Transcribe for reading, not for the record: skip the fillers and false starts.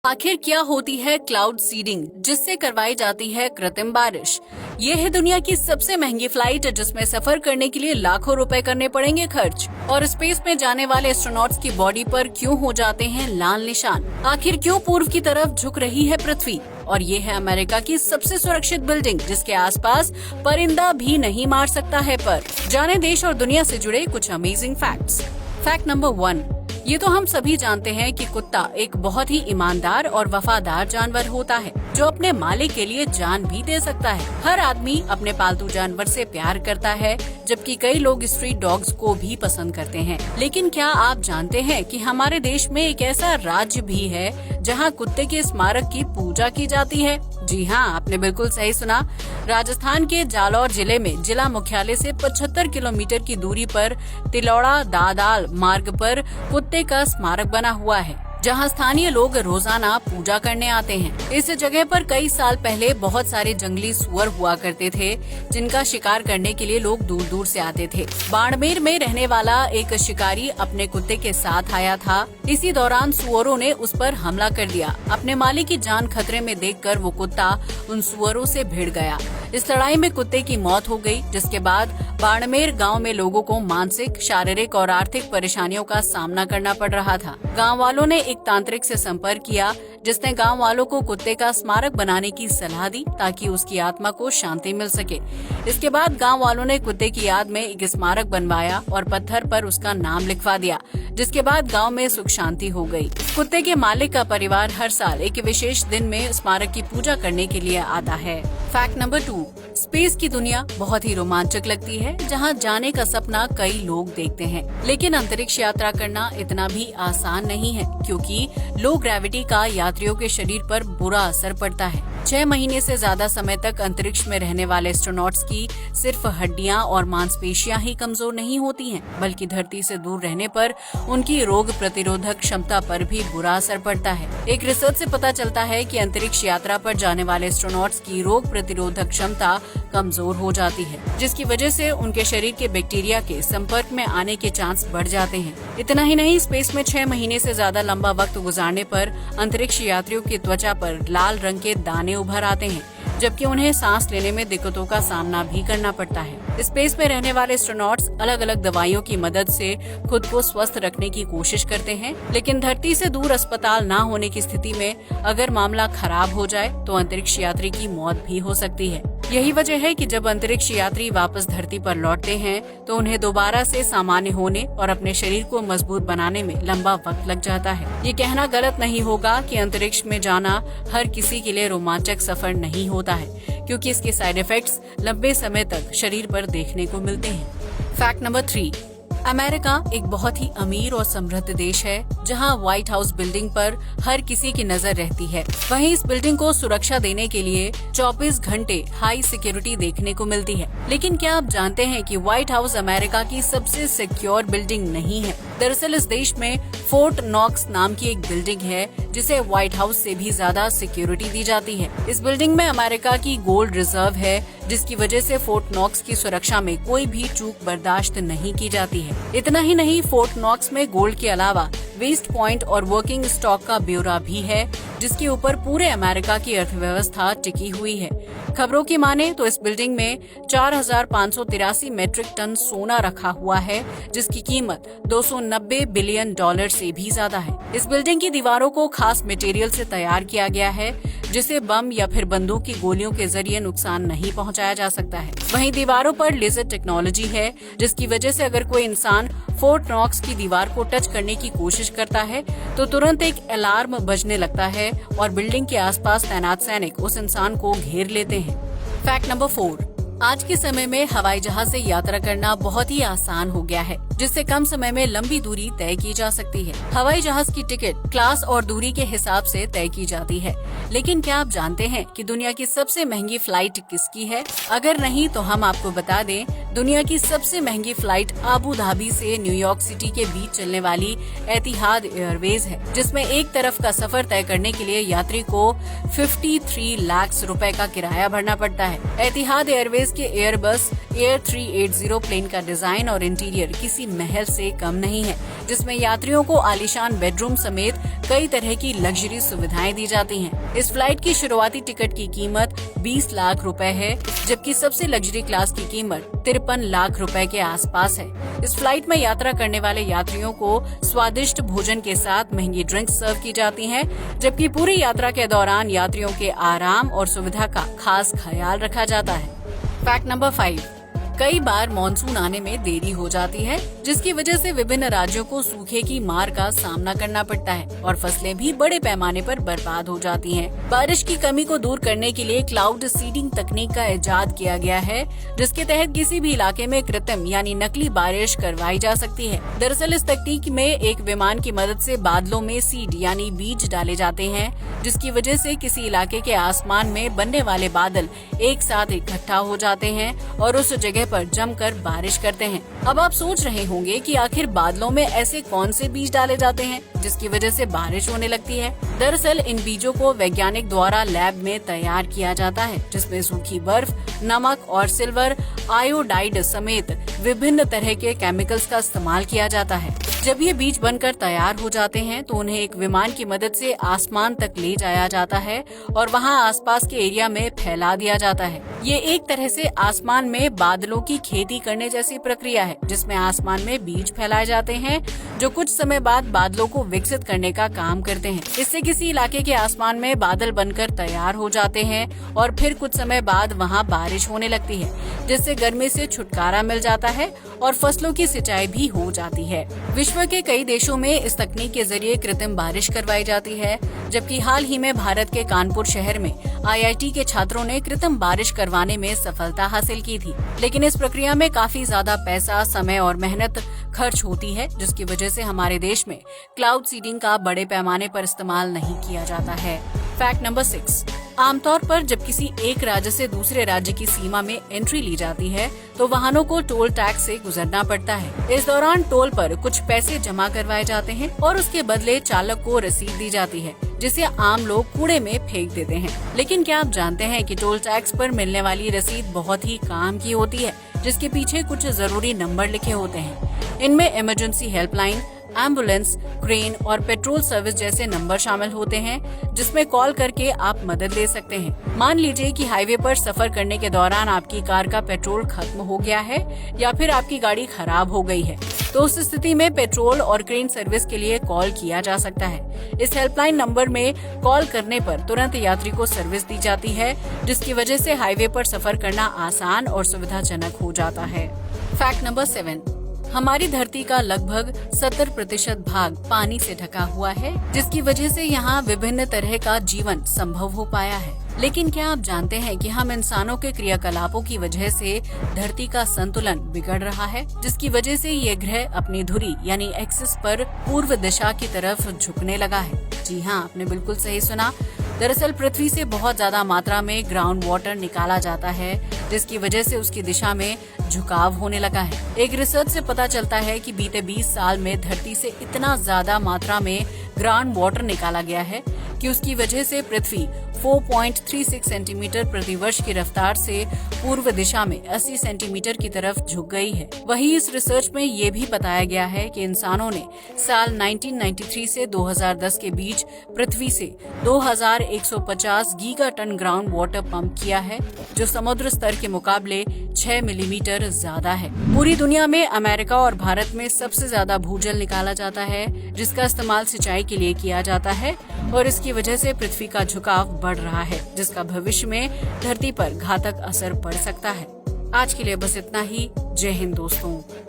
आखिर क्या होती है क्लाउड सीडिंग, जिससे करवाई जाती है कृत्रिम बारिश? ये है दुनिया की सबसे महंगी फ्लाइट जिसमें सफर करने के लिए लाखों रुपए करने पड़ेंगे खर्च। और स्पेस में जाने वाले एस्ट्रोनॉट्स की बॉडी पर क्यों हो जाते हैं लाल निशान? आखिर क्यों पूर्व की तरफ झुक रही है पृथ्वी? और ये है अमेरिका की सबसे सुरक्षित बिल्डिंग जिसके आसपास परिंदा भी नहीं मार सकता है पर। जाने देश और दुनिया से जुड़े कुछ अमेजिंग फैक्ट्स। फैक्ट नंबर 1, ये तो हम सभी जानते हैं कि कुत्ता एक बहुत ही ईमानदार और वफादार जानवर होता है जो अपने मालिक के लिए जान भी दे सकता है। हर आदमी अपने पालतू जानवर से प्यार करता है, जबकि कई लोग स्ट्रीट डॉग्स को भी पसंद करते हैं। लेकिन क्या आप जानते हैं कि हमारे देश में एक ऐसा राज्य भी है जहां कुत्ते के स्मारक की पूजा की जाती है? जी हाँ, आपने बिल्कुल सही सुना। राजस्थान के जालौर जिले में जिला मुख्यालय से 75 किलोमीटर की दूरी पर तिलौड़ा दादाल मार्ग पर कुत्ते का स्मारक बना हुआ है, जहां स्थानीय लोग रोजाना पूजा करने आते हैं। इस जगह पर कई साल पहले बहुत सारे जंगली सुअर हुआ करते थे, जिनका शिकार करने के लिए लोग दूर दूर से आते थे। बाड़मेर में रहने वाला एक शिकारी अपने कुत्ते के साथ आया था। इसी दौरान सुअरों ने उस पर हमला कर दिया। अपने मालिक की जान खतरे में देखकर वो कुत्ता उन सुअरों से भिड़ गया। इस लड़ाई में कुत्ते की मौत हो गई, जिसके बाद बाड़मेर गांव में लोगों को मानसिक, शारीरिक और आर्थिक परेशानियों का सामना करना पड़ रहा था। गांव वालों ने एक तांत्रिक से संपर्क किया, जिसने गांव वालों को कुत्ते का स्मारक बनाने की सलाह दी ताकि उसकी आत्मा को शांति मिल सके। इसके बाद गांव वालों ने कुत्ते की याद में एक स्मारक बनवाया और पत्थर पर उसका नाम लिखवा दिया, जिसके बाद गांव में सुख शांति हो गई। कुत्ते के मालिक का परिवार हर साल एक विशेष दिन में स्मारक की पूजा करने के लिए आता है। फैक्ट नंबर 2, स्पेस की दुनिया बहुत ही रोमांचक लगती है, जहां जाने का सपना कई लोग देखते हैं। लेकिन अंतरिक्ष यात्रा करना इतना भी आसान नहीं है, क्योंकि लो ग्रेविटी का यात्रियों के शरीर पर बुरा असर पड़ता है। 6 महीने से ज्यादा समय तक अंतरिक्ष में रहने वाले एस्ट्रोनॉट्स की सिर्फ हड्डियां और मांसपेशियां ही कमजोर नहीं होती हैं, बल्कि धरती से दूर रहने पर उनकी रोग प्रतिरोधक क्षमता पर भी बुरा असर पड़ता है। एक रिसर्च से पता चलता है कि अंतरिक्ष यात्रा पर जाने वाले एस्ट्रोनॉट्स की रोग प्रतिरोधक क्षमता कमजोर हो जाती है, जिसकी वजह से उनके शरीर के बैक्टीरिया के संपर्क में आने के चांस बढ़ जाते हैं। इतना ही नहीं, स्पेस में 6 महीने से ज्यादा लंबा वक्त गुजारने पर अंतरिक्ष यात्रियों की त्वचा पर लाल रंग के दाने उभर आते हैं, जबकि उन्हें सांस लेने में दिक्कतों का सामना भी करना पड़ता है। स्पेस में रहने वाले एस्ट्रोनॉट्स अलग अलग दवाइयों की मदद से खुद को स्वस्थ रखने की कोशिश करते हैं, लेकिन धरती से दूर अस्पताल न होने की स्थिति में अगर मामला खराब हो जाए तो अंतरिक्ष यात्री की मौत भी हो सकती है। यही वजह है कि जब अंतरिक्ष यात्री वापस धरती पर लौटते हैं तो उन्हें दोबारा से सामान्य होने और अपने शरीर को मजबूत बनाने में लंबा वक्त लग जाता है। ये कहना गलत नहीं होगा कि अंतरिक्ष में जाना हर किसी के लिए रोमांचक सफर नहीं होता है, क्योंकि इसके साइड इफेक्ट्स लंबे समय तक शरीर पर देखने को मिलते हैं। फैक्ट नंबर 3, अमेरिका एक बहुत ही अमीर और समृद्ध देश है, जहां व्हाइट हाउस बिल्डिंग पर हर किसी की नजर रहती है। वहीं इस बिल्डिंग को सुरक्षा देने के लिए 24 घंटे हाई सिक्योरिटी देखने को मिलती है। लेकिन क्या आप जानते हैं कि व्हाइट हाउस अमेरिका की सबसे सिक्योर बिल्डिंग नहीं है? दरअसल इस देश में फोर्ट नॉक्स नाम की एक बिल्डिंग है, जिसे व्हाइट हाउस से भी ज्यादा सिक्योरिटी दी जाती है। इस बिल्डिंग में अमेरिका की गोल्ड रिजर्व है, जिसकी वजह से फोर्ट नॉक्स की सुरक्षा में कोई भी चूक बर्दाश्त नहीं की जाती है। इतना ही नहीं, फोर्ट नॉक्स में गोल्ड के अलावा वेस्ट पॉइंट और वर्किंग स्टॉक का ब्यौरा भी है, जिसके ऊपर पूरे अमेरिका की अर्थव्यवस्था टिकी हुई है। खबरों की माने तो इस बिल्डिंग में 4,583 मेट्रिक टन सोना रखा हुआ है, जिसकी कीमत $290 बिलियन से भी ज्यादा है। इस बिल्डिंग की दीवारों को खास मटेरियल से तैयार किया गया है, जिसे बम या फिर बंदूक की गोलियों के जरिए नुकसान नहीं पहुंचाया जा सकता है। वहीं दीवारों पर लेजर टेक्नोलॉजी है, जिसकी वजह से अगर कोई इंसान फोर्ट नॉक्स की दीवार को टच करने की कोशिश करता है तो तुरंत एक अलार्म बजने लगता है और बिल्डिंग के आसपास तैनात सैनिक उस इंसान को घेर लेते हैं। फैक्ट नंबर 4, आज के समय में हवाई जहाज से यात्रा करना बहुत ही आसान हो गया है, जिससे कम समय में लंबी दूरी तय की जा सकती है। हवाई जहाज की टिकट क्लास और दूरी के हिसाब से तय की जाती है। लेकिन क्या आप जानते हैं कि दुनिया की सबसे महंगी फ्लाइट किसकी है? अगर नहीं तो हम आपको बता दें, दुनिया की सबसे महंगी फ्लाइट अबू धाबी से न्यूयॉर्क सिटी के बीच चलने वाली एतिहाद एयरवेज है, जिसमें एक तरफ का सफर तय करने के लिए यात्री को 53 लाख रुपए का किराया भरना पड़ता है। एतिहाद एयरवेज के एयरबस एयर 380 प्लेन का डिजाइन और इंटीरियर किसी किसी महल से कम नहीं है, जिसमें यात्रियों को आलीशान बेडरूम समेत कई तरह की लग्जरी सुविधाएं दी जाती हैं। इस फ्लाइट की शुरुआती टिकट की कीमत 20 लाख रुपए है, जबकि सबसे लग्जरी क्लास की कीमत 53 लाख रुपए के आसपास है। इस फ्लाइट में यात्रा करने वाले यात्रियों को स्वादिष्ट भोजन के साथ महंगी ड्रिंक्स सर्व की जाती हैं, जबकि पूरी यात्रा के दौरान यात्रियों के आराम और सुविधा का खास ख्याल रखा जाता है। फैक्ट नंबर 5, कई बार मॉनसून आने में देरी हो जाती है, जिसकी वजह से विभिन्न राज्यों को सूखे की मार का सामना करना पड़ता है और फसलें भी बड़े पैमाने पर बर्बाद हो जाती हैं। बारिश की कमी को दूर करने के लिए क्लाउड सीडिंग तकनीक का इजाद किया गया है, जिसके तहत किसी भी इलाके में कृत्रिम यानी नकली बारिश करवाई जा सकती है। दरअसल इस तकनीक में एक विमान की मदद से बादलों में सीड यानी बीज डाले जाते हैं, जिसकी वजह से किसी इलाके के आसमान में बनने वाले बादल एक साथ इकट्ठा हो जाते हैं और उस जगह पर जमकर बारिश करते हैं। अब आप सोच रहे होंगे कि आखिर बादलों में ऐसे कौन से बीज डाले जाते हैं जिसकी वजह से बारिश होने लगती है। दरअसल इन बीजों को वैज्ञानिक द्वारा लैब में तैयार किया जाता है, जिसमें सूखी बर्फ, नमक और सिल्वर आयोडाइड समेत विभिन्न तरह के केमिकल्स का इस्तेमाल किया जाता है। जब ये बीज बनकर तैयार हो जाते हैं तो उन्हें एक विमान की मदद से आसमान तक ले जाया जाता है और वहाँ आसपास के एरिया में फैला दिया जाता है। ये एक तरह से आसमान में बादलों की खेती करने जैसी प्रक्रिया है, जिसमें आसमान में बीज फैलाए जाते हैं जो कुछ समय बाद बादलों को विकसित करने का काम करते हैं। इससे किसी इलाके के आसमान में बादल बनकर तैयार हो जाते हैं और फिर कुछ समय बाद वहाँ बारिश होने लगती है, जिससे गर्मी से छुटकारा मिल जाता है और फसलों की सिंचाई भी हो जाती है। विश्व के कई देशों में इस तकनीक के जरिए कृत्रिम बारिश करवाई जाती है, जबकि हाल ही में भारत के कानपुर शहर में IIT के छात्रों ने कृत्रिम बारिश करवाने में सफलता हासिल की थी। लेकिन इस प्रक्रिया में काफी ज्यादा पैसा, समय और मेहनत खर्च होती है, जिसकी वजह से हमारे देश में क्लाउड सीडिंग का बड़े पैमाने पर इस्तेमाल नहीं किया जाता है। फैक्ट नंबर 6, आमतौर पर जब किसी एक राज्य से दूसरे राज्य की सीमा में एंट्री ली जाती है तो वाहनों को टोल टैक्स से गुजरना पड़ता है। इस दौरान टोल पर कुछ पैसे जमा करवाए जाते हैं और उसके बदले चालक को रसीद दी जाती है, जिसे आम लोग कूड़े में फेंक देते हैं। लेकिन क्या आप जानते हैं कि टोल टैक्स पर मिलने वाली रसीद बहुत ही काम की होती है, जिसके पीछे कुछ जरूरी नंबर लिखे होते हैं। इनमें इमरजेंसी हेल्पलाइन, एम्बुलेंस, क्रेन और पेट्रोल सर्विस जैसे नंबर शामिल होते हैं, जिसमें कॉल करके आप मदद ले सकते हैं। मान लीजिए कि हाईवे पर सफर करने के दौरान आपकी कार का पेट्रोल खत्म हो गया है या फिर आपकी गाड़ी खराब हो गई है, तो उस स्थिति में पेट्रोल और क्रेन सर्विस के लिए कॉल किया जा सकता है। इस हेल्पलाइन नंबर में कॉल करने पर तुरंत यात्री को सर्विस दी जाती है, जिसकी वजह से हाईवे पर सफर करना आसान और सुविधाजनक हो जाता है। फैक्ट नंबर 7, हमारी धरती का लगभग 70% भाग पानी से ढका हुआ है, जिसकी वजह से यहाँ विभिन्न तरह का जीवन संभव हो पाया है। लेकिन क्या आप जानते हैं कि हम इंसानों के क्रियाकलापों की वजह से धरती का संतुलन बिगड़ रहा है, जिसकी वजह से ये ग्रह अपनी धुरी यानी एक्सिस पर पूर्व दिशा की तरफ झुकने लगा है। जी हाँ, आपने बिल्कुल सही सुना। दरअसल पृथ्वी से बहुत ज्यादा मात्रा में ग्राउंड वाटर निकाला जाता है, जिसकी वजह से उसकी दिशा में झुकाव होने लगा है। एक रिसर्च से पता चलता है कि बीते 20 साल में धरती से इतना ज्यादा मात्रा में ग्राउंड वाटर निकाला गया है कि उसकी वजह से पृथ्वी 4.36 सेंटीमीटर प्रति वर्ष की रफ्तार से पूर्व दिशा में 80 सेंटीमीटर की तरफ झुक गई है। वहीं इस रिसर्च में ये भी बताया गया है कि इंसानों ने साल 1993 से 2010 के बीच पृथ्वी से 2150 गीगाटन ग्राउंड वाटर पंप किया है, जो समुद्र स्तर के मुकाबले 6 मिलीमीटर ज्यादा है। पूरी दुनिया में अमेरिका और भारत में सबसे ज्यादा भूजल निकाला जाता है, जिसका इस्तेमाल सिंचाई के लिए किया जाता है और इसकी वजह से पृथ्वी का झुकाव बढ़ रहा है, जिसका भविष्य में धरती पर घातक असर पड़ सकता है। आज के लिए बस इतना ही। जय हिंद दोस्तों।